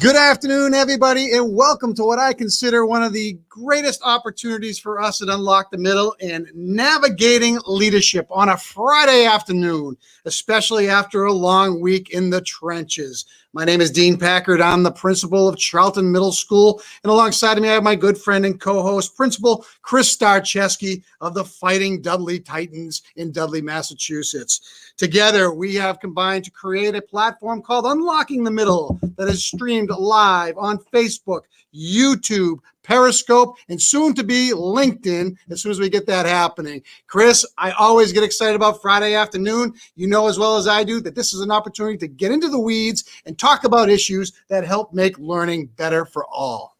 Good afternoon, everybody, and welcome to what I consider one of the greatest opportunities for us at Unlock the Middle and navigating leadership on a Friday afternoon, especially after a long week in the trenches. My name is Dean Packard. I'm the principal of Charlton Middle School, and alongside of me, I have my good friend and co-host, Principal Chris Starcheski of the Fighting Dudley Titans in Dudley, Massachusetts. Together, we have combined to create a platform called Unlocking the Middle that is streamed live on Facebook, YouTube, Periscope, and soon to be LinkedIn as soon as we get that happening. Chris, I always get excited about Friday afternoon. You know as well as I do that this is an opportunity to get into the weeds and talk about issues that help make learning better for all.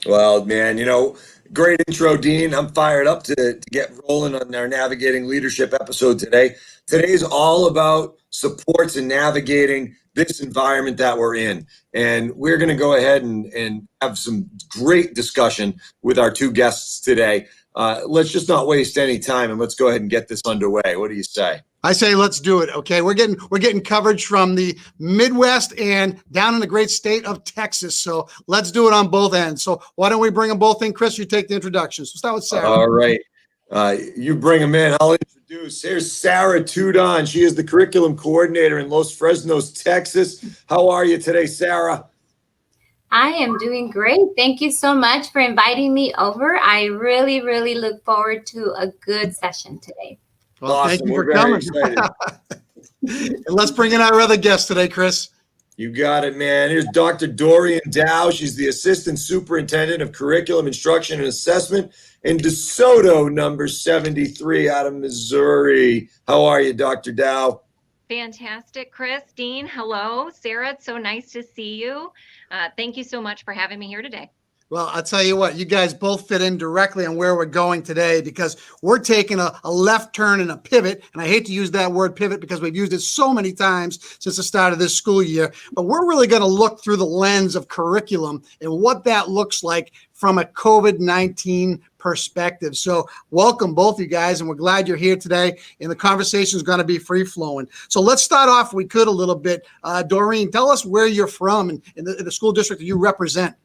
Well, man, great intro, Dean. I'm fired up to get rolling on our Navigating Leadership episode today. Today is all about supports and navigating this environment that we're in. And we're going to go ahead and have some great discussion with our two guests today. Let's just not waste any time and let's go ahead and get this underway. What do you say? I say let's do it. Okay, we're getting coverage from the Midwest and down in the great state of Texas. So let's do it on both ends. So why don't we bring them both in? Chris, you take the introductions. We'll start with Sara. All right. You bring them in. I'll introduce. Here's Sara Tudon. She is the curriculum coordinator in Los Fresnos, Texas. How are you today, Sara? I am doing great. Thank you so much for inviting me over. I really, really look forward to a good session today. Well, awesome. Thank you for coming. And let's bring in our other guest today, Chris. You got it, man. Here's Dr. Dorean Dow. She's the Assistant Superintendent of Curriculum, Instruction, and Assessment in DeSoto, number 73 out of Missouri. How are you, Dr. Dow? Fantastic, Chris. Dean, hello. Sara, it's so nice to see you. Thank you so much for having me here today. Well, I'll tell you what, you guys both fit in directly on where we're going today because we're taking a left turn and a pivot. And I hate to use that word pivot because we've used it so many times since the start of this school year. But we're really going to look through the lens of curriculum and what that looks like from a COVID-19 perspective. So welcome both you guys, and we're glad you're here today. And the conversation is going to be free flowing. So let's start off, if we could, a little bit. Doreen, tell us where you're from and in the school district that you represent.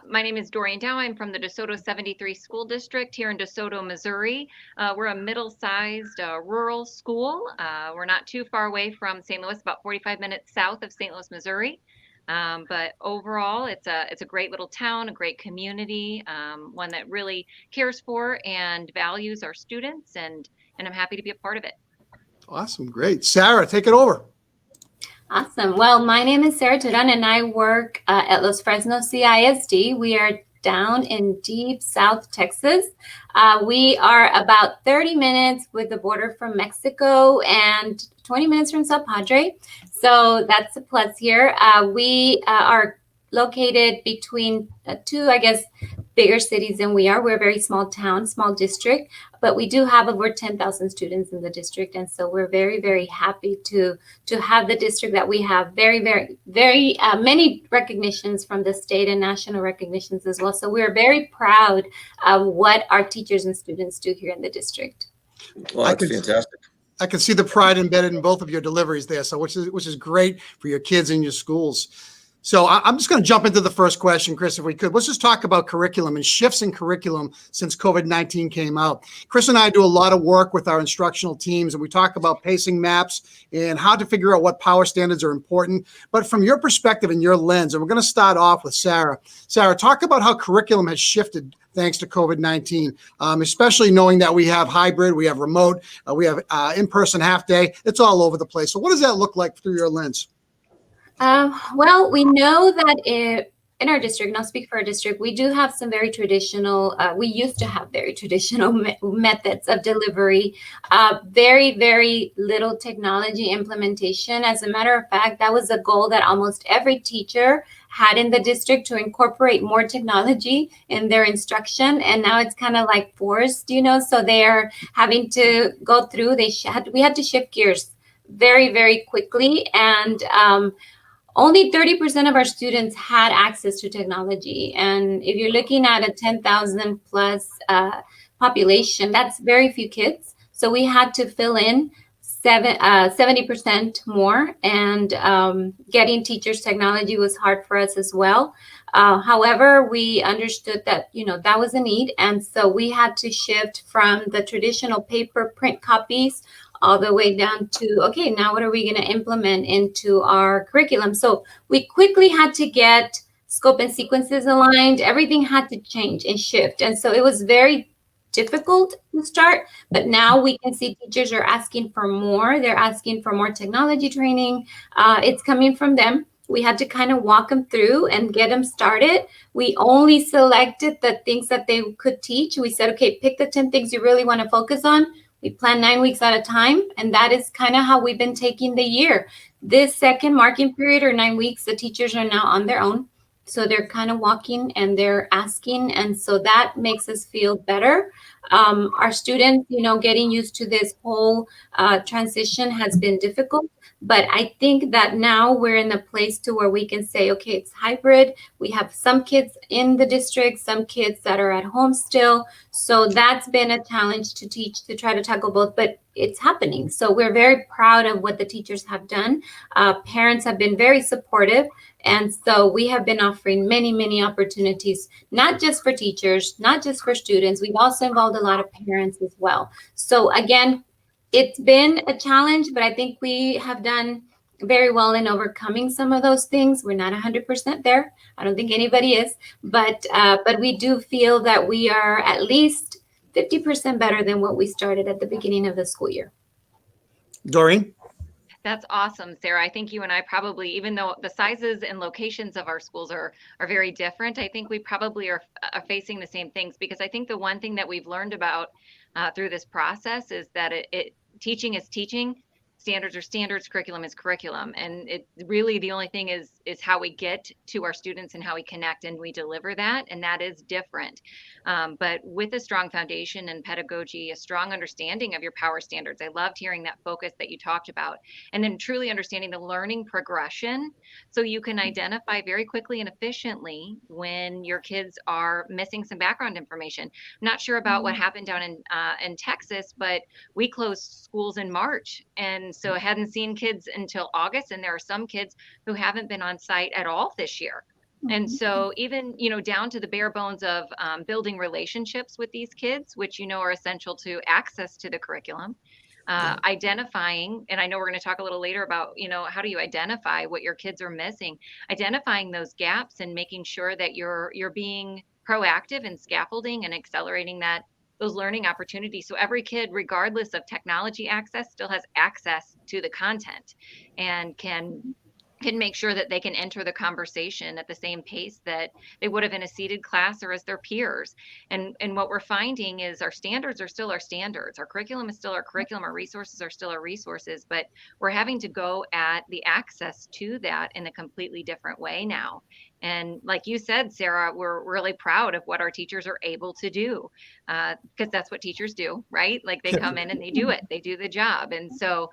My name is Dorean Dow. I'm from the DeSoto 73 School District here in DeSoto, Missouri. We're a middle-sized rural school. We're not too far away from St. Louis, about 45 minutes south of St. Louis, Missouri. But overall, it's a great little town, a great community, one that really cares for and values our students, and I'm happy to be a part of it. Awesome, great. Sara, take it over. Awesome. Well, my name is Sara Tudon, and I work at Los Fresnos CISD. We are down in deep South Texas. We are about 30 minutes with the border from Mexico and 20 minutes from South Padre. So that's a plus here. We are located between two, bigger cities than we are. We're a very small town, small district, but we do have over 10,000 students in the district. And so we're very, very happy to have the district that we have. Very, very, very many recognitions from the state and national recognitions as well. So we're very proud of what our teachers and students do here in the district. Well, that's fantastic. I can see the pride embedded in both of your deliveries there, so which is great for your kids and your schools. So I'm just going to jump into the first question, Chris, if we could. Let's just talk about curriculum and shifts in curriculum since COVID-19 came out. Chris and I do a lot of work with our instructional teams, and we talk about pacing maps and how to figure out what power standards are important. But from your perspective and your lens, and we're going to start off with Sara. Sara, talk about how curriculum has shifted thanks to COVID-19, especially knowing that we have hybrid, we have remote, we have in-person half day. It's all over the place. So what does that look like through your lens? Well, we know that in our district, and I'll speak for our district, we do have some very traditional, we used to have very traditional methods of delivery, very, very little technology implementation. As a matter of fact, that was a goal that almost every teacher had in the district, to incorporate more technology in their instruction. And now it's kind of like forced, so they're having to go through, we had to shift gears very, very quickly. And only 30% of our students had access to technology. And if you're looking at a 10,000 plus population, that's very few kids. So we had to fill in 70% more, and getting teachers technology was hard for us as well. However, we understood that, that was a need. And so we had to shift from the traditional paper print copies all the way down to, okay, now what are we going to implement into our curriculum? So we quickly had to get scope and sequences aligned. Everything had to change and shift. And so it was very difficult to start, but now we can see teachers are asking for more. They're asking for more technology training. It's coming from them. We had to kind of walk them through and get them started. We only selected the things that they could teach. We said, okay, pick the 10 things you really want to focus on. We plan 9 weeks at a time. And that is kind of how we've been taking the year. This second marking period, or 9 weeks, the teachers are now on their own. So they're kind of walking and they're asking. And so that makes us feel better. Our students, getting used to this whole transition has been difficult. But I think that now we're in a place to where we can say, okay, it's hybrid. We have some kids in the district, some kids that are at home still. So that's been a challenge to teach, to try to tackle both, but it's happening. So we're very proud of what the teachers have done. Parents have been very supportive. And so we have been offering many, many opportunities, not just for teachers, not just for students. We've also involved a lot of parents as well. So again, it's been a challenge, but I think we have done very well in overcoming some of those things. We're not 100% there. I don't think anybody is, but we do feel that we are at least 50% better than what we started at the beginning of the school year. Doreen? That's awesome, Sarah. I think you and I probably, even though the sizes and locations of our schools are very different, I think we probably are facing the same things, because I think the one thing that we've learned about through this process is that teaching is teaching, standards are standards, curriculum is curriculum. And it really, the only thing is how we get to our students and how we connect and we deliver that. And that is different. But with a strong foundation and pedagogy, a strong understanding of your power standards, I loved hearing that focus that you talked about. And then truly understanding the learning progression, so you can identify very quickly and efficiently when your kids are missing some background information. I'm not sure about what happened down in Texas, but we closed schools in March. And so I hadn't seen kids until August. And there are some kids who haven't been on site at all this year. And so even, down to the bare bones of building relationships with these kids, which, are essential to access to the curriculum, identifying, and I know we're going to talk a little later about, how do you identify what your kids are missing, identifying those gaps and making sure that you're being proactive and scaffolding and accelerating those learning opportunities. So every kid, regardless of technology access, still has access to the content and can make sure that they can enter the conversation at the same pace that they would have in a seated class or as their peers. And what we're finding is our standards are still our standards. Our curriculum is still our curriculum. Our resources are still our resources, but we're having to go at the access to that in a completely different way now. And like you said, Sarah, we're really proud of what our teachers are able to do, because that's what teachers do, right? Like they come in and they do it, they do the job. And so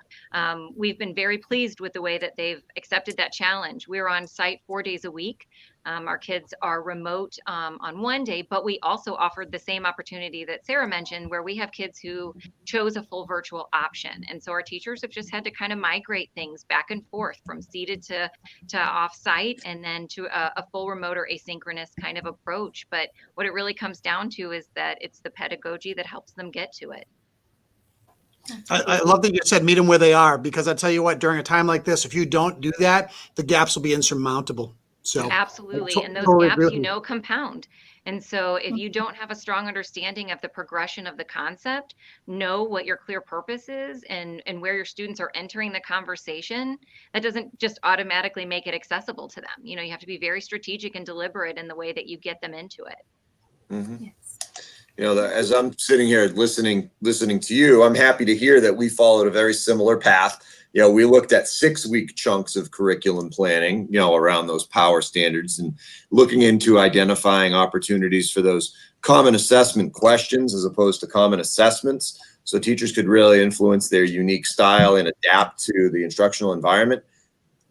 we've been very pleased with the way that they've accepted that challenge. We're on site 4 days a week. Our kids are remote on one day, but we also offered the same opportunity that Sarah mentioned, where we have kids who chose a full virtual option. And so our teachers have just had to kind of migrate things back and forth from seated to off-site, and then to a full remote or asynchronous kind of approach. But what it really comes down to is that it's the pedagogy that helps them get to it. I love that you said meet them where they are, because I tell you what, during a time like this, if you don't do that, the gaps will be insurmountable. So absolutely. And those totally gaps, compound. And so if you don't have a strong understanding of the progression of the concept, know what your clear purpose is and where your students are entering the conversation, that doesn't just automatically make it accessible to them. You have to be very strategic and deliberate in the way that you get them into it. Mm-hmm. Yes. As I'm sitting here listening to you, I'm happy to hear that we followed a very similar path. We looked at 6-week chunks of curriculum planning, around those power standards, and looking into identifying opportunities for those common assessment questions as opposed to common assessments, so teachers could really influence their unique style and adapt to the instructional environment,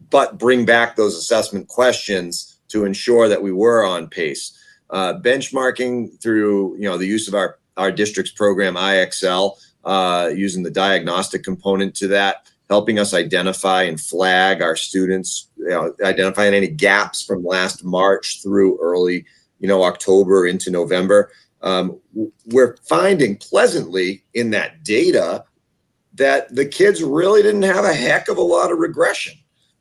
but bring back those assessment questions to ensure that we were on pace. Benchmarking through, the use of our district's program, IXL, using the diagnostic component to that, helping us identify and flag our students, identifying any gaps from last March through early, October into November. We're finding pleasantly in that data that the kids really didn't have a heck of a lot of regression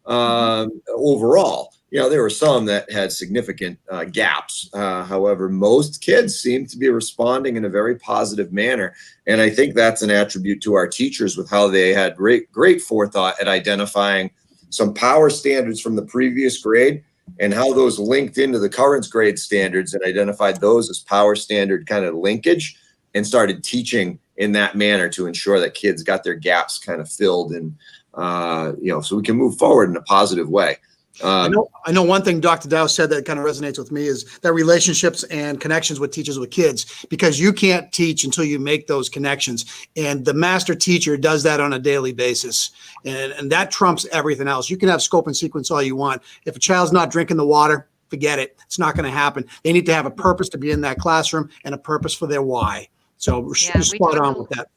overall. There were some that had significant gaps. However, most kids seem to be responding in a very positive manner. And I think that's an attribute to our teachers with how they had great forethought at identifying some power standards from the previous grade and how those linked into the current grade standards and identified those as power standard kind of linkage and started teaching in that manner to ensure that kids got their gaps kind of filled and, so we can move forward in a positive way. I know one thing Dr. Dow said that kind of resonates with me is that relationships and connections with teachers with kids, because you can't teach until you make those connections. And the master teacher does that on a daily basis. And that trumps everything else. You can have scope and sequence all you want. If a child's not drinking the water, forget it. It's not going to happen. They need to have a purpose to be in that classroom and a purpose for their why. So we're spot on with that.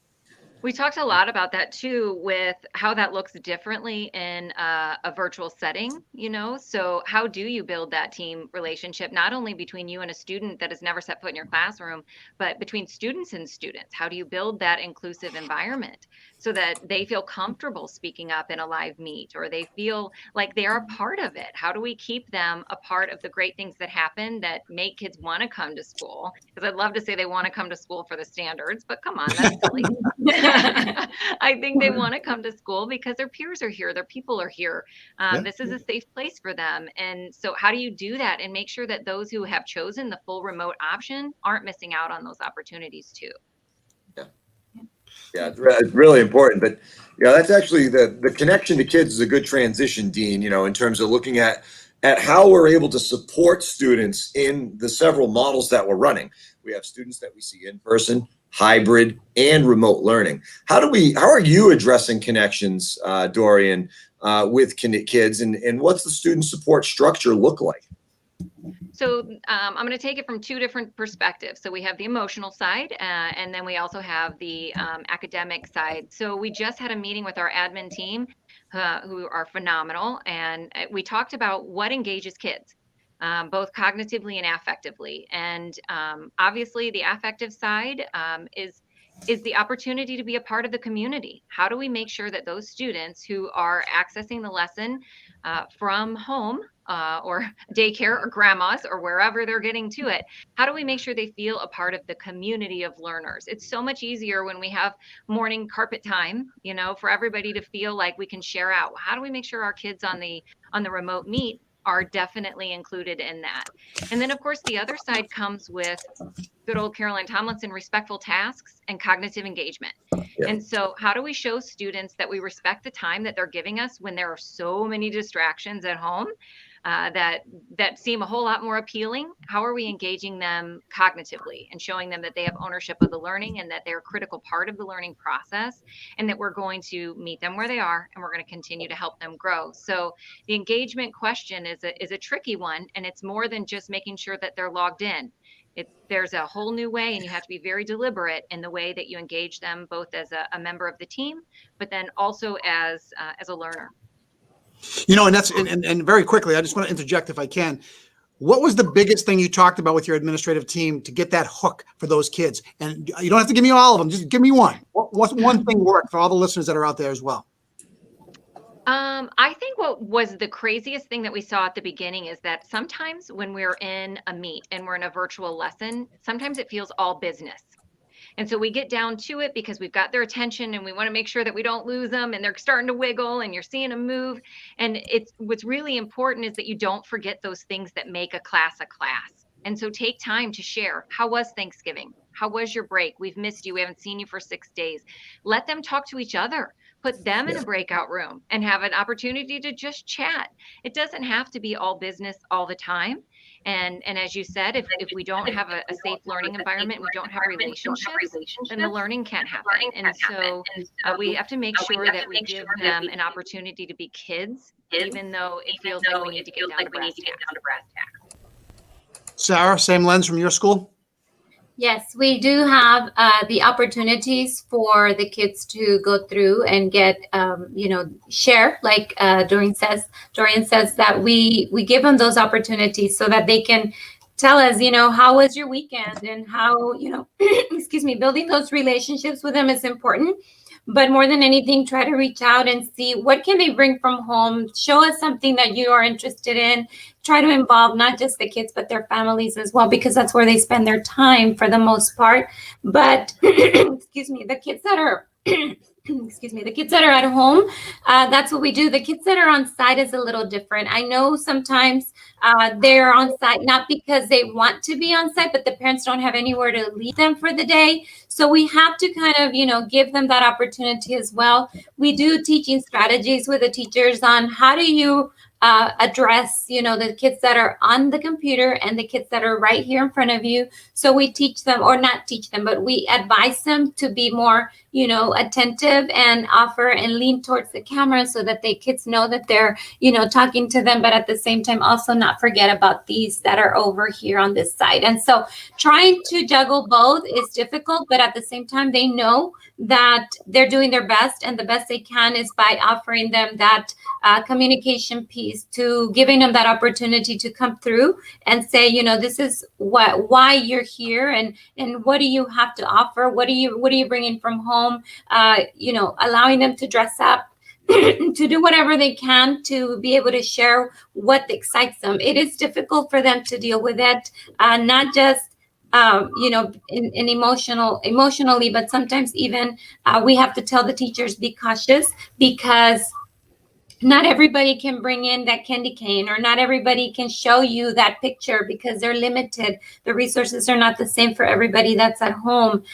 We talked a lot about that too, with how that looks differently in a virtual setting, so how do you build that team relationship, not only between you and a student that has never set foot in your classroom, but between students and students? How do you build that inclusive environment so that they feel comfortable speaking up in a live meet, or they feel like they are part of it? How do we keep them a part of the great things that happen that make kids want to come to school? Because I'd love to say they want to come to school for the standards, but come on, that's silly. I think they want to come to school because their peers are here, their people are here. This is a safe place for them. And so how do you do that and make sure that those who have chosen the full remote option aren't missing out on those opportunities too? Yeah, it's really important. But that's actually the connection to kids is a good transition, Dean, in terms of looking at how we're able to support students in the several models that we're running. We have students that we see in person, hybrid, and remote learning. How are you addressing connections, Dorean, with kids, and what's the student support structure look like? So I'm going to take it from two different perspectives. So we have the emotional side, and then we also have the academic side. So we just had a meeting with our admin team, who are phenomenal, and we talked about what engages kids, both cognitively and affectively. And obviously, the affective side is the opportunity to be a part of the community. How do we make sure that those students who are accessing the lesson from home or daycare or grandma's or wherever they're getting to it, how do we make sure they feel a part of the community of learners? It's so much easier when we have morning carpet time, for everybody to feel like we can share out. How do we make sure our kids on the remote meet are definitely included in that? And then, of course, the other side comes with good old Caroline Tomlinson, respectful tasks and cognitive engagement. Yeah. And so how do we show students that we respect the time that they're giving us when there are so many distractions at home that seem a whole lot more appealing? How are we engaging them cognitively and showing them that they have ownership of the learning and that they're a critical part of the learning process, and that we're going to meet them where they are and we're going to continue to help them grow? So the engagement question is a tricky one, and it's more than just making sure that they're logged in. There's a whole new way, and you have to be very deliberate in the way that you engage them, both as a member of the team, but then also as a learner. And very quickly, I just want to interject if I can. What was the biggest thing you talked about with your administrative team to get that hook for those kids? And you don't have to give me all of them. Just give me one. What one thing worked for all the listeners that are out there as well? I think what was the craziest thing that we saw at the beginning is that sometimes when we're in a meet and we're in a virtual lesson, sometimes it feels all business. And so we get down to it because we've got their attention and we want to make sure that we don't lose them, and they're starting to wiggle and you're seeing them move. And what's really important is that you don't forget those things that make a class a class. And so take time to share. How was Thanksgiving? How was your break? We've missed you. We haven't seen you for 6 days. Let them talk to each other. Put them in a breakout room and have an opportunity to just chat. It doesn't have to be all business all the time. And as you said, if we don't have a safe learning environment, we don't have relationships, then the learning can't happen. And so we have to make sure that we give them an opportunity to be kids, even though it feels like we need to get down to brass tacks. Sara, same lens from your school? Yes, we do have the opportunities for the kids to go through and get, share. Like Dorian says that we give them those opportunities so that they can tell us, how was your weekend and how, excuse me, building those relationships with them is important. But more than anything, try to reach out and see what can they bring from home. Show us something that you are interested in. Try to involve not just the kids, but their families as well, because that's where they spend their time for the most part. But excuse me, the kids that are excuse me, the kids that are at home, that's what we do. The kids that are on site is a little different. I know sometimes they're on site not because they want to be on site, but the parents don't have anywhere to leave them for the day. So we have to kind of, give them that opportunity as well. We do teaching strategies with the teachers on how do you address, the kids that are on the computer and the kids that are right here in front of you. So we teach them, or not teach them, but we advise them to be more, attentive and offer and lean towards the camera so that the kids know that they're, talking to them, but at the same time also not forget about these that are over here on this side. And so trying to juggle both is difficult, but at the same time, they know that they're doing their best, and the best they can is by offering them that communication piece, to giving them that opportunity to come through and say, this is why you're here, and what do you have to offer? What are you bringing from home? Allowing them to dress up, to do whatever they can to be able to share what excites them. It is difficult for them to deal with it, not just in emotionally, but sometimes even we have to tell the teachers, be cautious, because not everybody can bring in that candy cane, or not everybody can show you that picture because they're limited. The resources are not the same for everybody that's at home.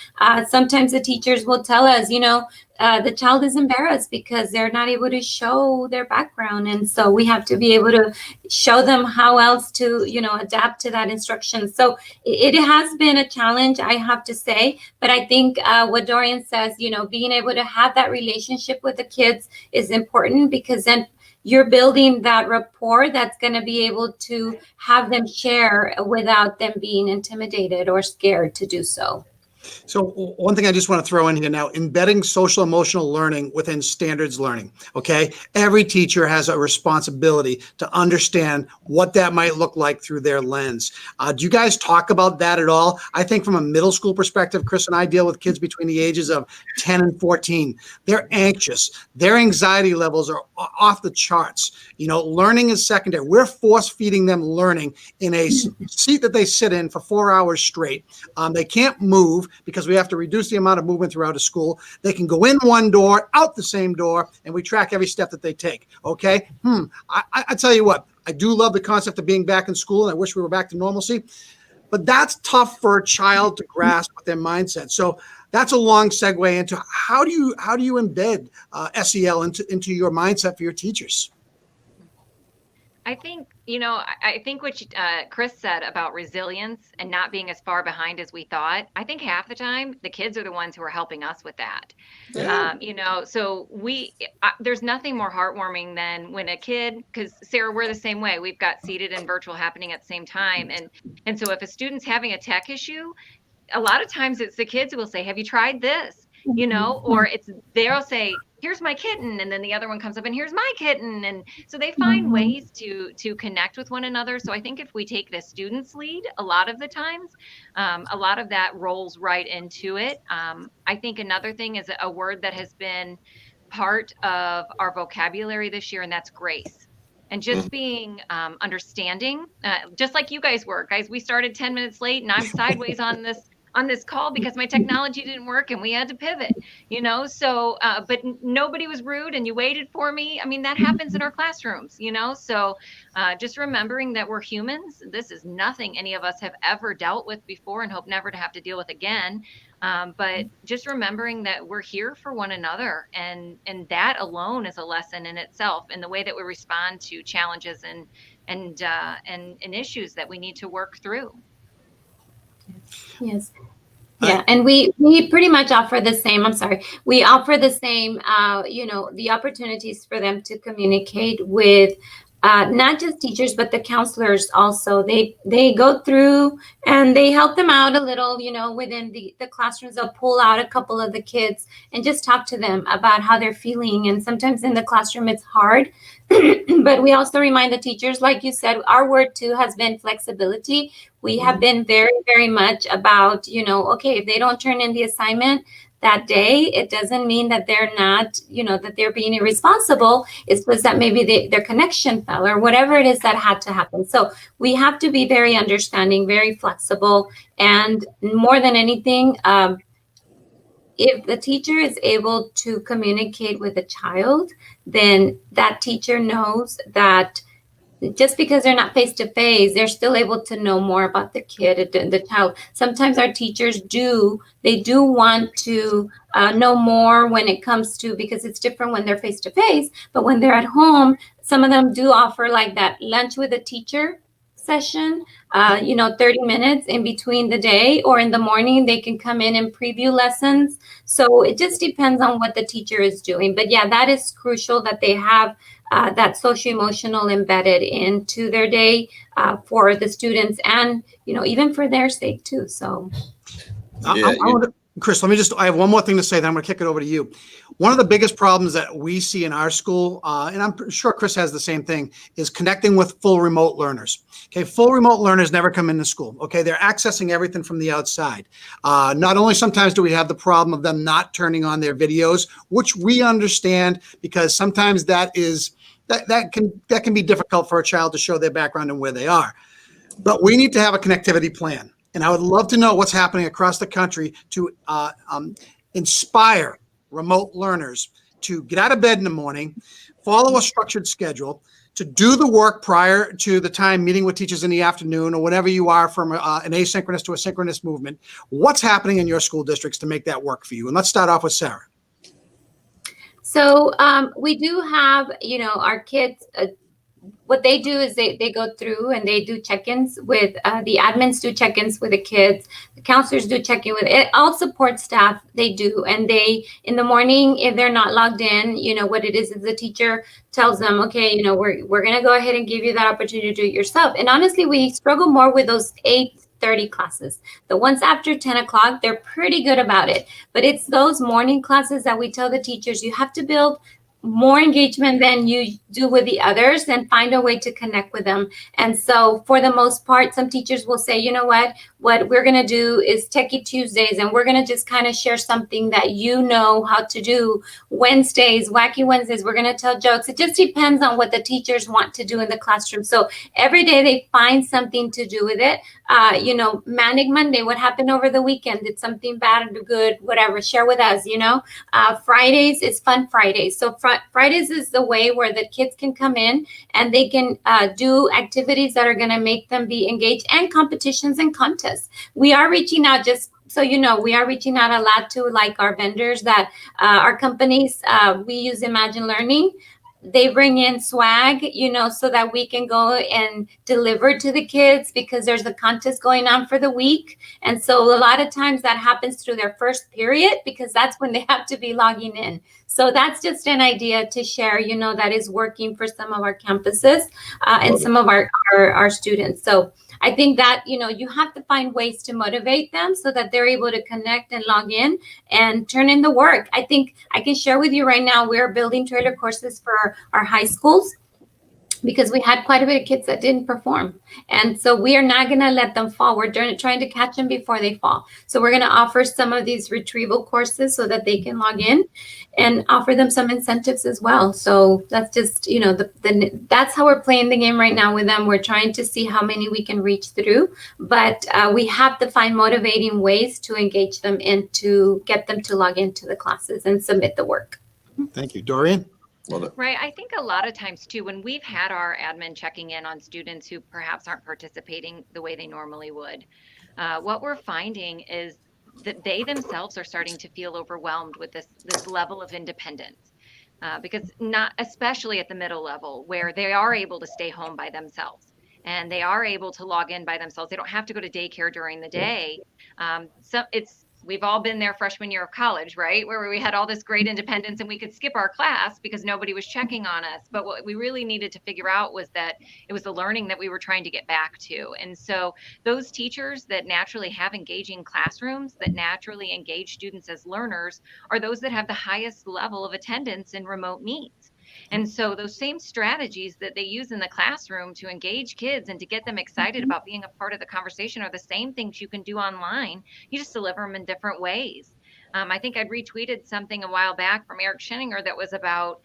Sometimes the teachers will tell us, the child is embarrassed because they're not able to show their background. And so we have to be able to show them how else to, adapt to that instruction. So it has been a challenge, I have to say. But I think what Dorian says, being able to have that relationship with the kids is important, because then you're building that rapport that's going to be able to have them share without them being intimidated or scared to do so. So one thing I just want to throw in here now, embedding social emotional learning within standards learning. Okay. Every teacher has a responsibility to understand what that might look like through their lens. Do you guys talk about that at all? I think from a middle school perspective, Chris and I deal with kids between the ages of 10 and 14. They're anxious. Their anxiety levels are off the charts. Learning is secondary. We're force feeding them learning in a seat that they sit in for 4 hours straight. They can't move because we have to reduce the amount of movement throughout a school. They can go in one door, out the same door, and we track every step that they take. Okay. I tell you what, I do love the concept of being back in school, and I wish we were back to normalcy, but that's tough for a child to grasp with their mindset. So that's a long segue into how do you embed SEL into your mindset for your teachers? I think, I think what Chris said about resilience and not being as far behind as we thought, I think half the time the kids are the ones who are helping us with that. Yeah. So there's nothing more heartwarming than when a kid, because Sarah, we're the same way. We've got seated and virtual happening at the same time. And so if a student's having a tech issue, a lot of times it's the kids who will say, have you tried this? Or they'll say, here's my kitten, and then the other one comes up and here's my kitten. And so they find ways to connect with one another. So I think if we take the student's lead, a lot of the times, a lot of that rolls right into it. I think another thing is a word that has been part of our vocabulary this year, and that's grace. And just being understanding, just like you guys were. Guys, we started 10 minutes late, and I'm sideways on this call because my technology didn't work and we had to pivot, so, but nobody was rude and you waited for me. I mean, that happens in our classrooms, so just remembering that we're humans. This is nothing any of us have ever dealt with before and hope never to have to deal with again. But just remembering that we're here for one another, and that alone is a lesson in itself, in the way that we respond to challenges and issues that we need to work through. Yes. Yeah. And we pretty much offer the same, we offer the same, the opportunities for them to communicate with not just teachers, but the counselors also. They go through and they help them out a little, within the classrooms. They'll pull out a couple of the kids and just talk to them about how they're feeling. And sometimes in the classroom it's hard, but we also remind the teachers, like you said, our word too has been flexibility. We have been very, very much about, okay, if they don't turn in the assignment that day, it doesn't mean that they're not, that they're being irresponsible. It's just that maybe their connection fell or whatever it is that had to happen. So we have to be very understanding, very flexible, and more than anything, if the teacher is able to communicate with a child, then that teacher knows that just because they're not face to face, they're still able to know more about the kid, the child. Sometimes our teachers do want to know more when it comes to, because it's different when they're face to face, but when they're at home, some of them do offer like that lunch with a teacher session, 30 minutes in between the day, or in the morning, they can come in and preview lessons. So it just depends on what the teacher is doing. But yeah, that is crucial that they have that socio-emotional embedded into their day for the students, and even for their sake too. So Chris, I have one more thing to say, then I'm going to kick it over to you. One of the biggest problems that we see in our school, and I'm sure Chris has the same thing, is connecting with full remote learners. Okay, full remote learners never come into school. Okay, they're accessing everything from the outside. Not only sometimes do we have the problem of them not turning on their videos, which we understand, because sometimes that can be difficult for a child to show their background and where they are. But we need to have a connectivity plan. And I would love to know what's happening across the country to inspire remote learners to get out of bed in the morning, follow a structured schedule, to do the work prior to the time meeting with teachers in the afternoon, or whatever you are, from an asynchronous to a synchronous movement. What's happening in your school districts to make that work for you? And let's start off with Sara. So we do have, our kids, what they do is they go through and they do check-ins with the admins, do check-ins with the kids, the counselors do check-in with it, all support staff, they do. And they, in the morning, if they're not logged in, what it is the teacher tells them, okay, we're going to go ahead and give you that opportunity to do it yourself. And honestly, we struggle more with those 8:30 classes. The ones after 10 o'clock, they're pretty good about it. But it's those morning classes that we tell the teachers, you have to build more engagement than you do with the others, and find a way to connect with them. And so for the most part, some teachers will say, what we're going to do is Techie Tuesdays, and we're going to just kind of share something that you know how to do. Wednesdays, Wacky Wednesdays, we're going to tell jokes. It just depends on what the teachers want to do in the classroom. So every day they find something to do with it. Manic Monday, what happened over the weekend? Did something bad or good, whatever, share with us, Fridays is Fun Fridays. So Fridays is the way where the kids can come in and they can do activities that are going to make them be engaged, and competitions and contests. We are reaching out, just so we are reaching out a lot to like our vendors that our companies, we use Imagine Learning. They bring in swag, so that we can go and deliver to the kids, because there's a contest going on for the week. And so a lot of times that happens through their first period, because that's when they have to be logging in. So that's just an idea to share, that is working for some of our campuses and some of our students. So I think that, you have to find ways to motivate them so that they're able to connect and log in and turn in the work. I think I can share with you right now, we're building trailer courses for our high schools, because we had quite a bit of kids that didn't perform. And so we are not going to let them fall. We're trying to catch them before they fall. So we're going to offer some of these retrieval courses so that they can log in, and offer them some incentives as well. So that's just, that's how we're playing the game right now with them. We're trying to see how many we can reach through, but we have to find motivating ways to engage them and to get them to log into the classes and submit the work. Thank you. Dorian? Right. I think a lot of times too, when we've had our admin checking in on students who perhaps aren't participating the way they normally would, what we're finding is that they themselves are starting to feel overwhelmed with this level of independence, because not especially at the middle level, where they are able to stay home by themselves and they are able to log in by themselves. They don't have to go to daycare during the day. So it's we've all been there freshman year of college, right? Where we had all this great independence and we could skip our class because nobody was checking on us. But what we really needed to figure out was that it was the learning that we were trying to get back to. And so those teachers that naturally have engaging classrooms, that naturally engage students as learners, are those that have the highest level of attendance in remote meets. And so those same strategies that they use in the classroom to engage kids and to get them excited about being a part of the conversation are the same things you can do online. You just deliver them in different ways. I think I'd retweeted something a while back from Eric Scheninger that was about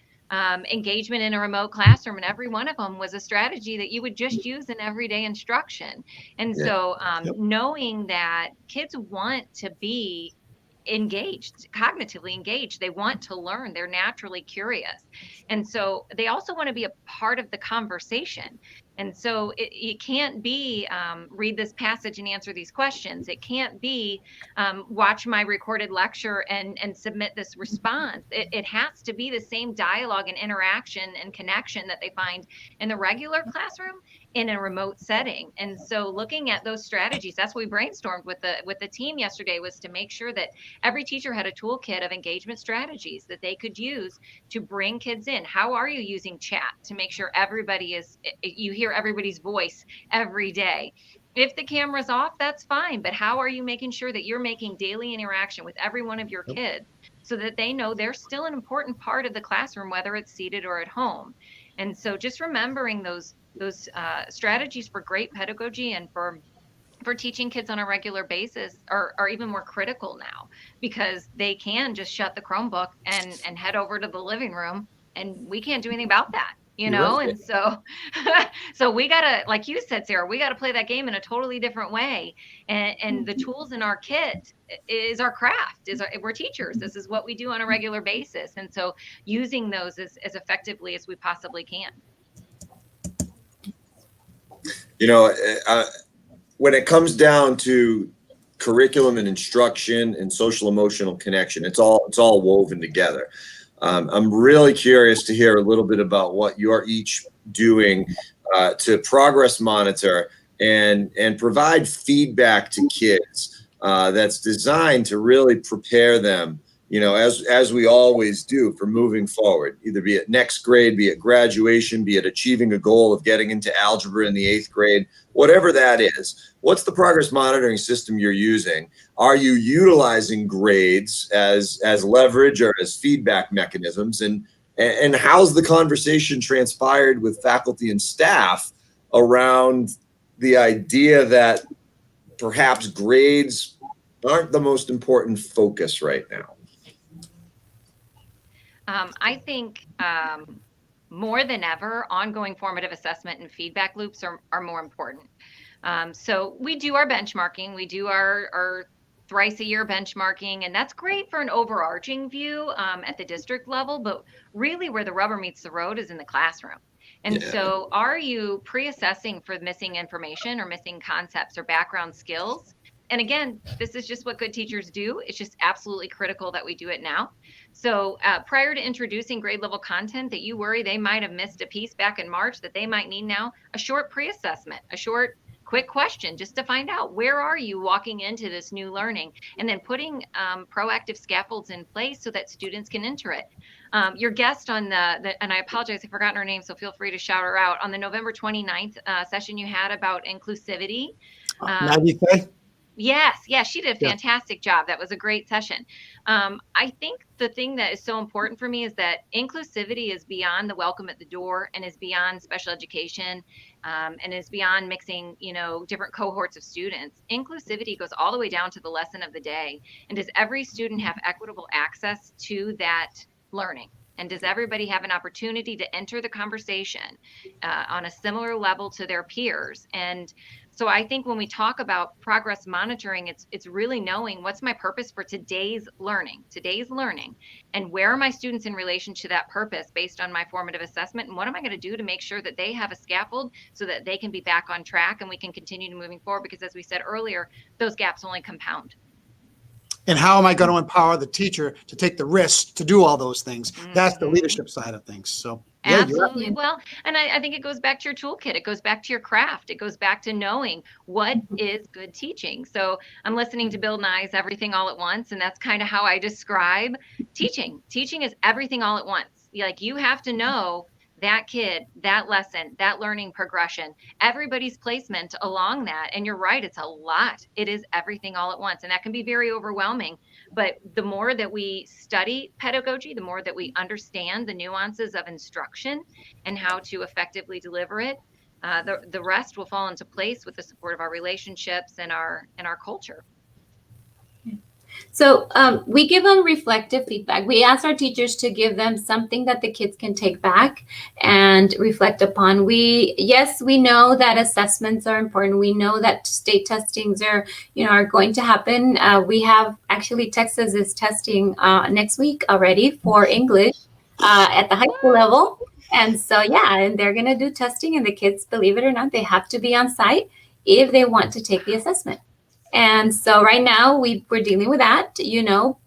engagement in a remote classroom, and every one of them was a strategy that you would just use in everyday instruction. And so knowing that kids want to be engaged, cognitively engaged, they want to learn, they're naturally curious, and so they also want to be a part of the conversation. And so it can't be read this passage and answer these questions. It can't be watch my recorded lecture and submit this response. It has to be the same dialogue and interaction and connection that they find in the regular classroom in a remote setting. And so looking at those strategies, that's what we brainstormed with the team yesterday, was to make sure that every teacher had a toolkit of engagement strategies that they could use to bring kids in. How are you using chat to make sure you hear everybody's voice every day? If the camera's off, that's fine, but how are you making sure that you're making daily interaction with every one of your kids so that they know they're still an important part of the classroom, whether it's seated or at home? And so just remembering those strategies for great pedagogy and for teaching kids on a regular basis are even more critical now, because they can just shut the Chromebook and head over to the living room, and we can't do anything about that, you know? Right. And so, so we gotta, like you said, Sarah, we gotta play that game in a totally different way. And the tools in our kit is our craft, we're teachers. This is what we do on a regular basis. And so using those as effectively as we possibly can. You know, when it comes down to curriculum and instruction and social emotional connection, it's all woven together. I'm really curious to hear a little bit about what you're each doing to progress monitor and provide feedback to kids that's designed to really prepare them, you know, as we always do, for moving forward, either be it next grade, be it graduation, be it achieving a goal of getting into algebra in the 8th grade, whatever that is. What's the progress monitoring system you're using? Are you utilizing grades as leverage or as feedback mechanisms? And how's the conversation transpired with faculty and staff around the idea that perhaps grades aren't the most important focus right now? I think more than ever, ongoing formative assessment and feedback loops are more important. So we do our benchmarking, we do our thrice a year benchmarking, and that's great for an overarching view at the district level, but really where the rubber meets the road is in the classroom. And so are you pre-assessing for missing information or missing concepts or background skills? And again, this is just what good teachers do. It's just absolutely critical that we do it now. So prior to introducing grade level content that you worry they might have missed a piece back in March that they might need now, a short pre-assessment, a short quick question just to find out where are you walking into this new learning, and then putting proactive scaffolds in place so that students can enter it. Your guest on and I apologize, I've forgotten her name, so feel free to shout her out, on the November 29th session you had about inclusivity. Maggie Faye? Yes, she did a fantastic job. That was a great session. I think the thing that is so important for me is that inclusivity is beyond the welcome at the door, and is beyond special education, and is beyond mixing, you know, different cohorts of students. Inclusivity goes all the way down to the lesson of the day. And does every student have equitable access to that learning? And does everybody have an opportunity to enter the conversation on a similar level to their peers? And so I think when we talk about progress monitoring, it's really knowing what's my purpose for today's learning, and where are my students in relation to that purpose based on my formative assessment, and what am I going to do to make sure that they have a scaffold so that they can be back on track and we can continue to moving forward, because as we said earlier, those gaps only compound. And how am I going to empower the teacher to take the risk to do all those things? That's the leadership side of things. So Yeah, you're right. Absolutely. Well, and I think it goes back to your toolkit. It goes back to your craft. It goes back to knowing what is good teaching. So I'm listening to Bill Nye's Everything All at Once, and that's kind of how I describe teaching. Teaching is everything all at once. Like you have to know that kid, that lesson, that learning progression, everybody's placement along that. And you're right, it's a lot. It is everything all at once. And that can be very overwhelming. But the more that we study pedagogy, the more that we understand the nuances of instruction and how to effectively deliver it, the rest will fall into place with the support of our relationships and our culture. So we give them reflective feedback. We ask our teachers to give them something that the kids can take back and reflect upon. Yes, we know that assessments are important. We know that state testings are going to happen. We have actually Texas is testing next week already for English at the high school level. And so, and they're going to do testing, and the kids, believe it or not, they have to be on site if they want to take the assessment. And so right now we're dealing with that,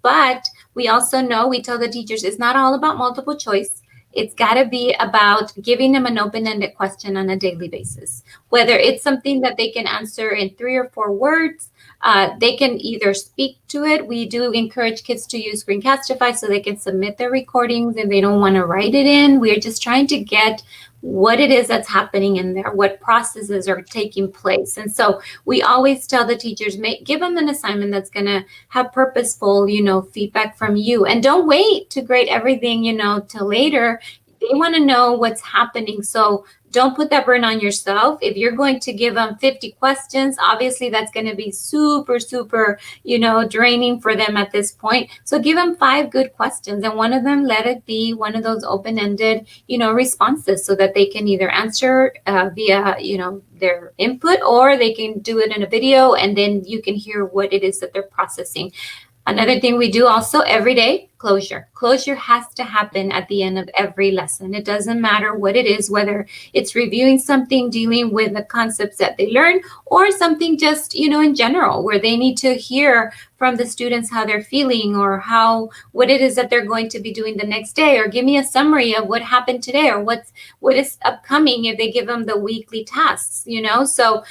but we also know, we tell the teachers it's not all about multiple choice. It's got to be about giving them an open-ended question on a daily basis, whether it's something that they can answer in 3 or 4 words. They can either speak to it. We do encourage kids to use Screencastify so they can submit their recordings if they don't want to write it in. We're just trying to get what it is that's happening in there, what processes are taking place. And so we always tell the teachers, give them an assignment that's going to have purposeful, feedback from you. And don't wait to grade everything, till later. They want to know what's happening. So don't put that burden on yourself. If you're going to give them 50 questions, obviously that's going to be super, super, draining for them at this point. So give them 5 good questions, and one of them, let it be one of those open-ended, responses, so that they can either answer via, their input, or they can do it in a video, and then you can hear what it is that they're processing. Another thing we do also every day, closure. Closure has to happen at the end of every lesson. It doesn't matter what it is, whether it's reviewing something, dealing with the concepts that they learn, or something just, in general, where they need to hear from the students how they're feeling, or what it is that they're going to be doing the next day, or give me a summary of what happened today, or what is upcoming if they give them the weekly tasks, So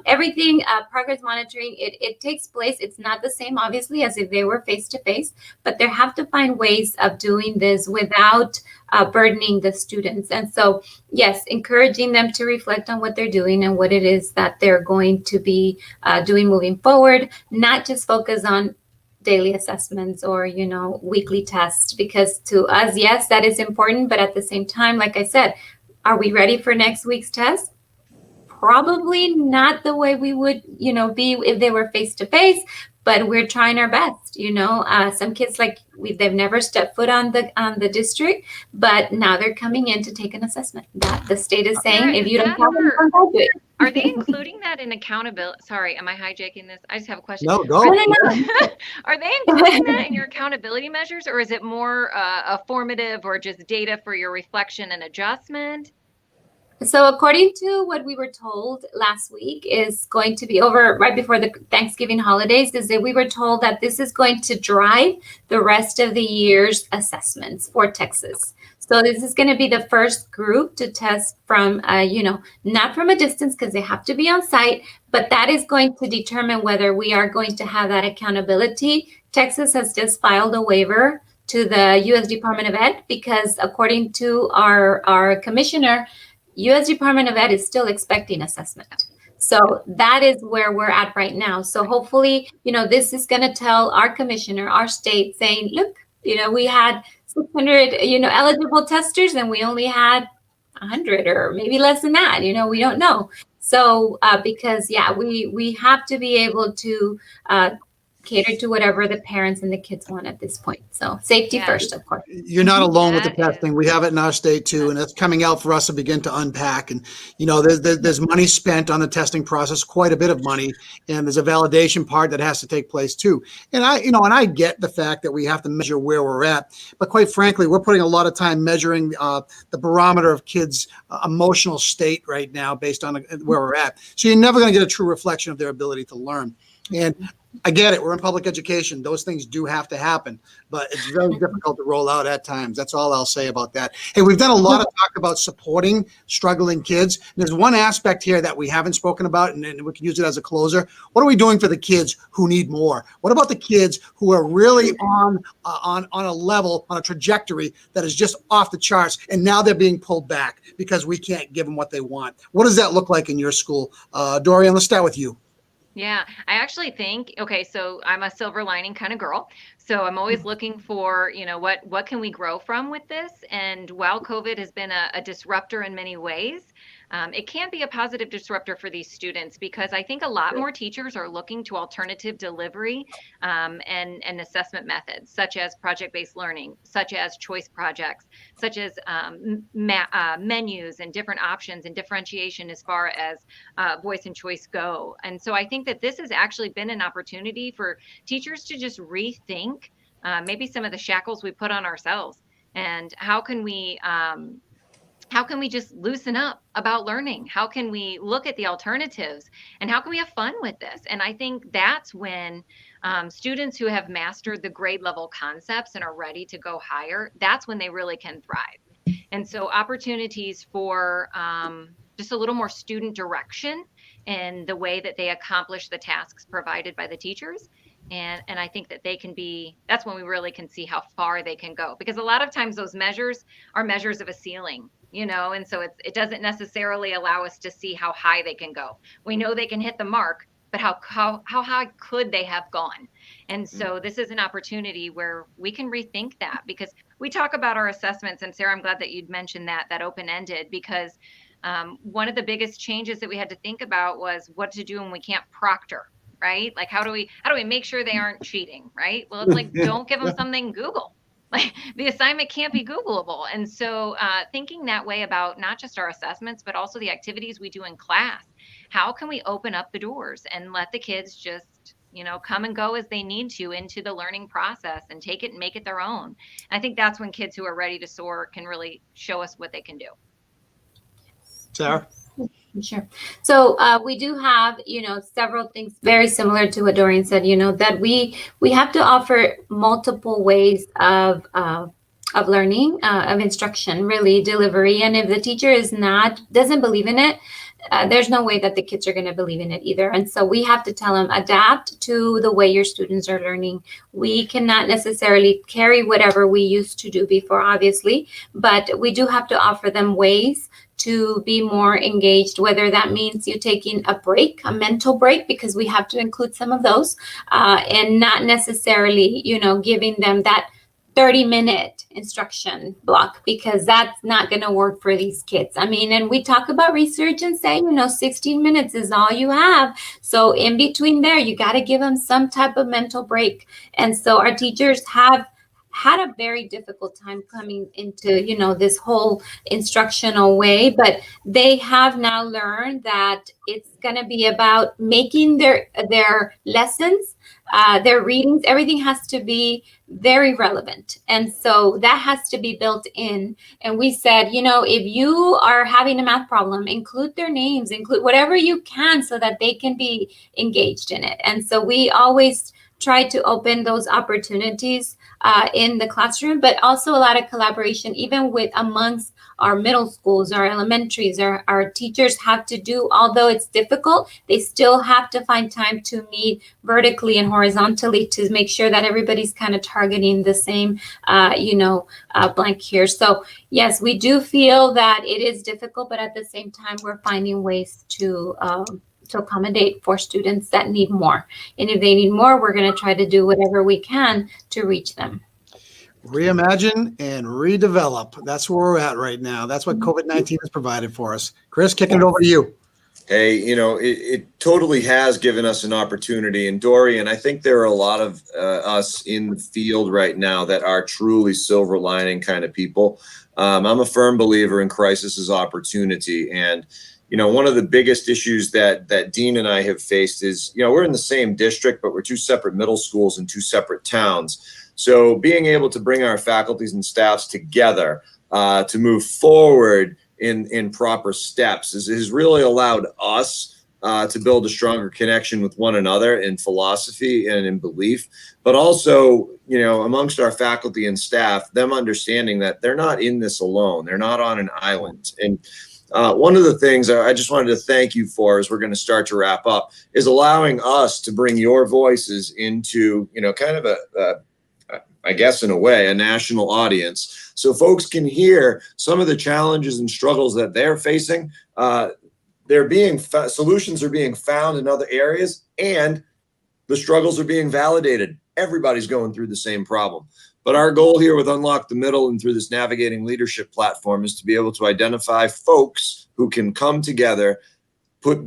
everything, progress monitoring, it takes place. It's not the same, obviously, as if they were face-to-face, but they have to find ways of doing this without burdening the students. And so, yes, encouraging them to reflect on what they're doing and what it is that they're going to be doing moving forward, not just focus on daily assessments or, weekly tests, because to us, yes, that is important. But at the same time, like I said, are we ready for next week's test? Probably not the way we would, be if they were face-to-face, but we're trying our best. Some kids, they've never stepped foot on the district, but now they're coming in to take an assessment. That the state is saying, if you don't have them, don't do it. Are they including that in accountability? Sorry, am I hijacking this? I just have a question. No, go. Are they including that in your accountability measures, or is it more a formative or just data for your reflection and adjustment? So according to what we were told last week, is going to be over right before the Thanksgiving holidays, is that we were told that this is going to drive the rest of the year's assessments for Texas. So this is going to be the first group to test from, not from a distance, because they have to be on site, but that is going to determine whether we are going to have that accountability. Texas has just filed a waiver to the U.S. Department of Ed, because according to our commissioner, U.S. Department of Ed is still expecting assessment. So that is where we're at right now. So hopefully, this is going to tell our commissioner, our state, saying, look, we had 600, eligible testers, and we only had 100 or maybe less than that. We don't know. So because, we have to be able to cater to whatever the parents and the kids want at this point. So safety first, of course. You're not alone with the testing. We have it in our state too, and it's coming out for us to begin to unpack. And there's money spent on the testing process, quite a bit of money, and there's a validation part that has to take place too. And I get the fact that we have to measure where we're at, but quite frankly, we're putting a lot of time measuring the barometer of kids' emotional state right now based on where we're at. So you're never going to get a true reflection of their ability to learn. And I get it. We're in public education. Those things do have to happen, but it's very difficult to roll out at times. That's all I'll say about that. Hey, we've done a lot of talk about supporting struggling kids. There's one aspect here that we haven't spoken about, and we can use it as a closer. What are we doing for the kids who need more? What about the kids who are really on a level, on a trajectory that is just off the charts, and now they're being pulled back because we can't give them what they want? What does that look like in your school? Dorean, let's start with you. Yeah, I actually think, okay, so I'm a silver lining kind of girl. So I'm always looking for, what can we grow from with this? And while COVID has been a disruptor in many ways, it can be a positive disruptor for these students, because I think a lot more teachers are looking to alternative delivery and assessment methods, such as project-based learning, such as choice projects, such as menus and different options and differentiation as far as voice and choice go. And so I think that this has actually been an opportunity for teachers to just rethink maybe some of the shackles we put on ourselves, and how can we just loosen up about learning? How can we look at the alternatives, and how can we have fun with this? And I think that's when students who have mastered the grade level concepts and are ready to go higher, that's when they really can thrive. And so opportunities for just a little more student direction in the way that they accomplish the tasks provided by the teachers. And I think that that's when we really can see how far they can go, because a lot of times those measures are measures of a ceiling, and so it doesn't necessarily allow us to see how high they can go. We know they can hit the mark, but how high could they have gone? And so this is an opportunity where we can rethink that, because we talk about our assessments, and Sarah, I'm glad that you'd mentioned that open-ended, because one of the biggest changes that we had to think about was what to do when we can't proctor. Right? Like, how do we make sure they aren't cheating? Right? Well, it's like, don't give them something Google. Like, the assignment can't be Googleable. And so thinking that way about not just our assessments, but also the activities we do in class. How can we open up the doors and let the kids just, come and go as they need to into the learning process, and take it and make it their own? And I think that's when kids who are ready to soar can really show us what they can do. Sarah? Sure. So we do have, several things very similar to what Dorean said, that we have to offer multiple ways of learning, of instruction, really delivery. And if the teacher doesn't believe in it, there's no way that the kids are going to believe in it either. And so we have to tell them, adapt to the way your students are learning. We cannot necessarily carry whatever we used to do before, obviously, but we do have to offer them ways to be more engaged, whether that means you taking a break, a mental break, because we have to include some of those, and not necessarily, giving them that 30-minute instruction block, because that's not going to work for these kids. I mean, and we talk about research and say, 16 minutes is all you have. So in between there, you got to give them some type of mental break. And so our teachers have had a very difficult time coming into, this whole instructional way, but they have now learned that it's going to be about making their lessons, their readings, everything has to be very relevant. And so that has to be built in. And we said, if you are having a math problem, include their names, include whatever you can so that they can be engaged in it. And so we always try to open those opportunities in the classroom, but also a lot of collaboration, even with amongst our middle schools, our elementaries, our teachers have to do, although it's difficult, they still have to find time to meet vertically and horizontally to make sure that everybody's kind of targeting the same, blank here. So yes, we do feel that it is difficult, but at the same time, we're finding ways to accommodate for students that need more. And if they need more, we're going to try to do whatever we can to reach them. Reimagine and redevelop. That's where we're at right now. That's what COVID-19 has provided for us. Chris, kicking it over to you. Hey, it totally has given us an opportunity. And Dorean, I think there are a lot of us in the field right now that are truly silver lining kind of people. I'm a firm believer in crisis as opportunity. And one of the biggest issues that Dean and I have faced is, we're in the same district, but we're two separate middle schools in two separate towns. So being able to bring our faculties and staffs together to move forward in proper steps has really allowed us to build a stronger connection with one another in philosophy and in belief, but also, you know, amongst our faculty and staff, them understanding that they're not in this alone. They're not on an island. And one of the things I just wanted to thank you for, as we're going to start to wrap up, is allowing us to bring your voices into, you know, kind of I guess in a way, a national audience, so folks can hear some of the challenges and struggles that they're facing. Solutions are being found in other areas, and the struggles are being validated. Everybody's going through the same problem. But our goal here with Unlock the Middle and through this Navigating Leadership platform is to be able to identify folks who can come together, put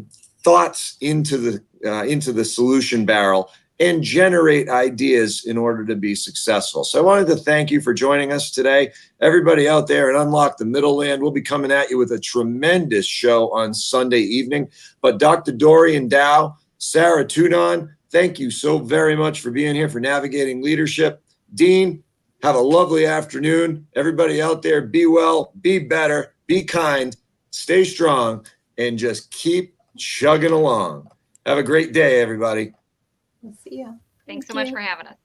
thoughts into the solution barrel, and generate ideas in order to be successful. So I wanted to thank you for joining us today. Everybody out there at Unlock the Middle Land, we'll be coming at you with a tremendous show on Sunday evening. But Dr. Dorean Dow, Sara Tudon, thank you so very much for being here for Navigating Leadership. Dean, have a lovely afternoon. Everybody out there, be well, be better, be kind, stay strong, and just keep chugging along. Have a great day, everybody. We'll see you. Thanks so much for having us.